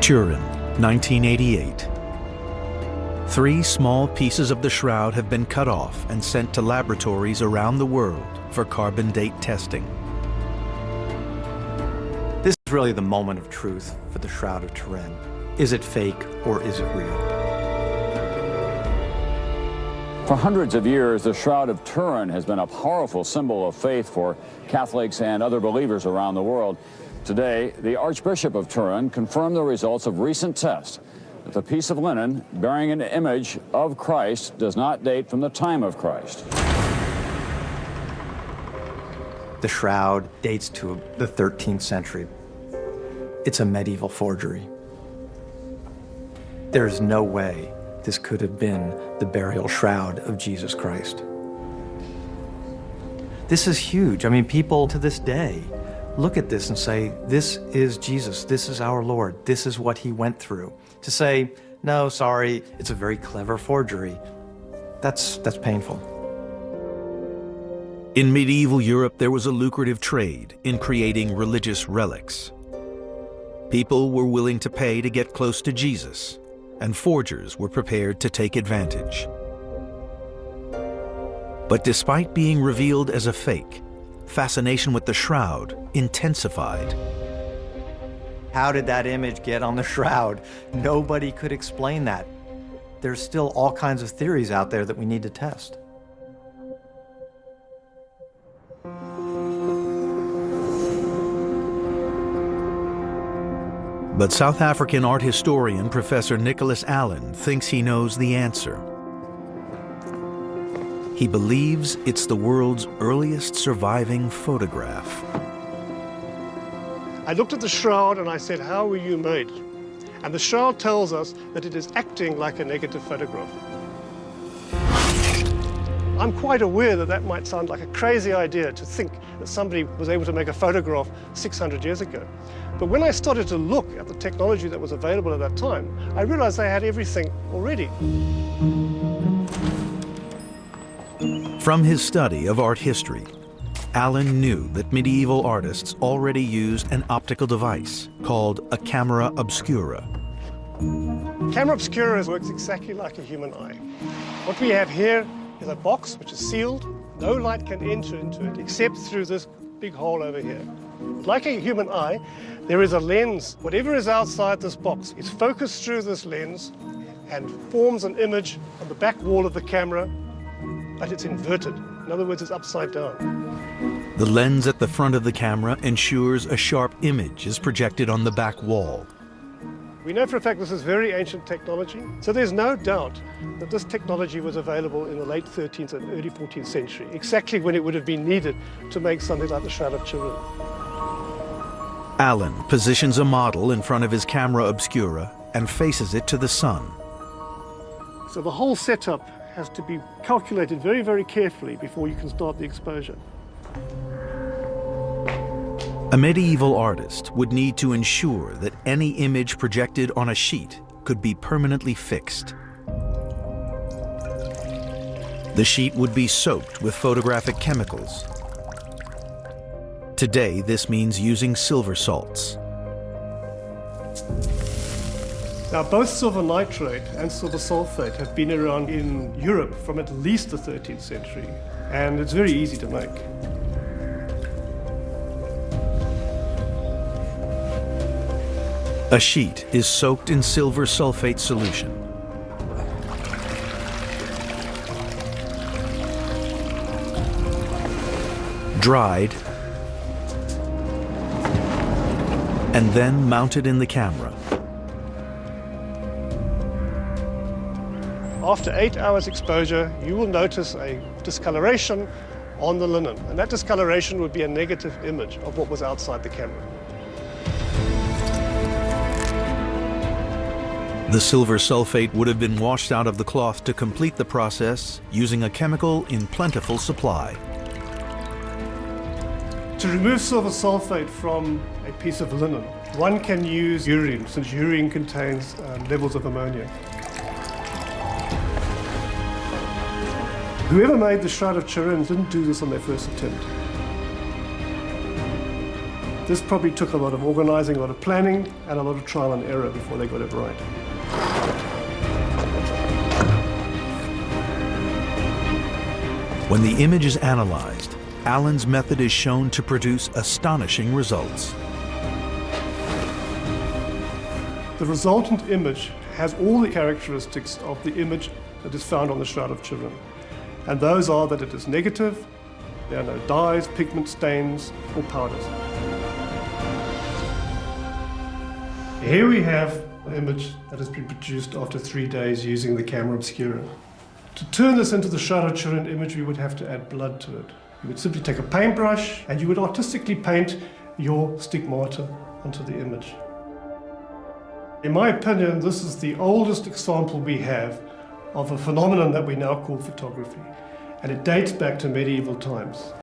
Turin, 1988. 3 small pieces of the shroud have been cut off and sent to laboratories around the world for carbon date testing. This is really the moment of truth for the Shroud of Turin. Is it fake or is it real? For hundreds of years, the Shroud of Turin has been a powerful symbol of faith for Catholics and other believers around the world. Today, the Archbishop of Turin confirmed the results of recent tests that the piece of linen bearing an image of Christ does not date from the time of Christ. The shroud dates to the 13th century. It's a medieval forgery. There's no way this could have been the burial shroud of Jesus Christ. This is huge. I mean, people to this day look at this and say, this is Jesus, this is our Lord, this is what he went through. To say, no, sorry, it's a very clever forgery, that's painful. In medieval Europe, there was a lucrative trade in creating religious relics. People were willing to pay to get close to Jesus, and forgers were prepared to take advantage. But despite being revealed as a fake, fascination with the shroud intensified. How did that image get on the shroud? Nobody could explain that. There's still all kinds of theories out there that we need to test. But South African art historian Professor Nicholas Allen thinks he knows the answer. He believes it's the world's earliest surviving photograph. I looked at the shroud and I said, how were you made? And the shroud tells us that it is acting like a negative photograph. I'm quite aware that that might sound like a crazy idea to think that somebody was able to make a photograph 600 years ago. But when I started to look at the technology that was available at that time, I realized they had everything already. From his study of art history, Allen knew that medieval artists already used an optical device called a camera obscura. Camera obscura works exactly like a human eye. What we have here is a box which is sealed. No light can enter into it except through this big hole over here. Like a human eye, there is a lens. Whatever is outside this box is focused through this lens and forms an image on the back wall of the camera, but it's inverted. In other words, it's upside down. The lens at the front of the camera ensures a sharp image is projected on the back wall. We know for a fact this is very ancient technology, so there's no doubt that this technology was available in the late 13th and early 14th century, exactly when it would have been needed to make something like the Shroud of Turin. Allen positions a model in front of his camera obscura and faces it to the sun. So the whole setup has to be calculated very, very carefully before you can start the exposure. A medieval artist would need to ensure that any image projected on a sheet could be permanently fixed. The sheet would be soaked with photographic chemicals. Today, this means using silver salts. Now, both silver nitrate and silver sulfate have been around in Europe from at least the 13th century, and it's very easy to make. A sheet is soaked in silver sulfate solution. Dried, and then mounted in the camera. After 8 hours exposure, you will notice a discoloration on the linen, and that discoloration would be a negative image of what was outside the camera. The silver sulfate would have been washed out of the cloth to complete the process using a chemical in plentiful supply. To remove silver sulfate from a piece of linen, one can use urine, since urine contains levels of ammonia. Whoever made the Shroud of Turin didn't do this on their first attempt. This probably took a lot of organizing, a lot of planning, and a lot of trial and error before they got it right. When the image is analyzed, Allen's method is shown to produce astonishing results. The resultant image has all the characteristics of the image that is found on the Shroud of Turin. And those are that it is negative, there are no dyes, pigment stains, or powders. Here we have an image that has been produced after 3 days using the camera obscura. To turn this into the Shroud of Turin image, we would have to add blood to it. You would simply take a paintbrush and you would artistically paint your stigmata onto the image. In my opinion, this is the oldest example we have of a phenomenon that we now call photography, and it dates back to medieval times.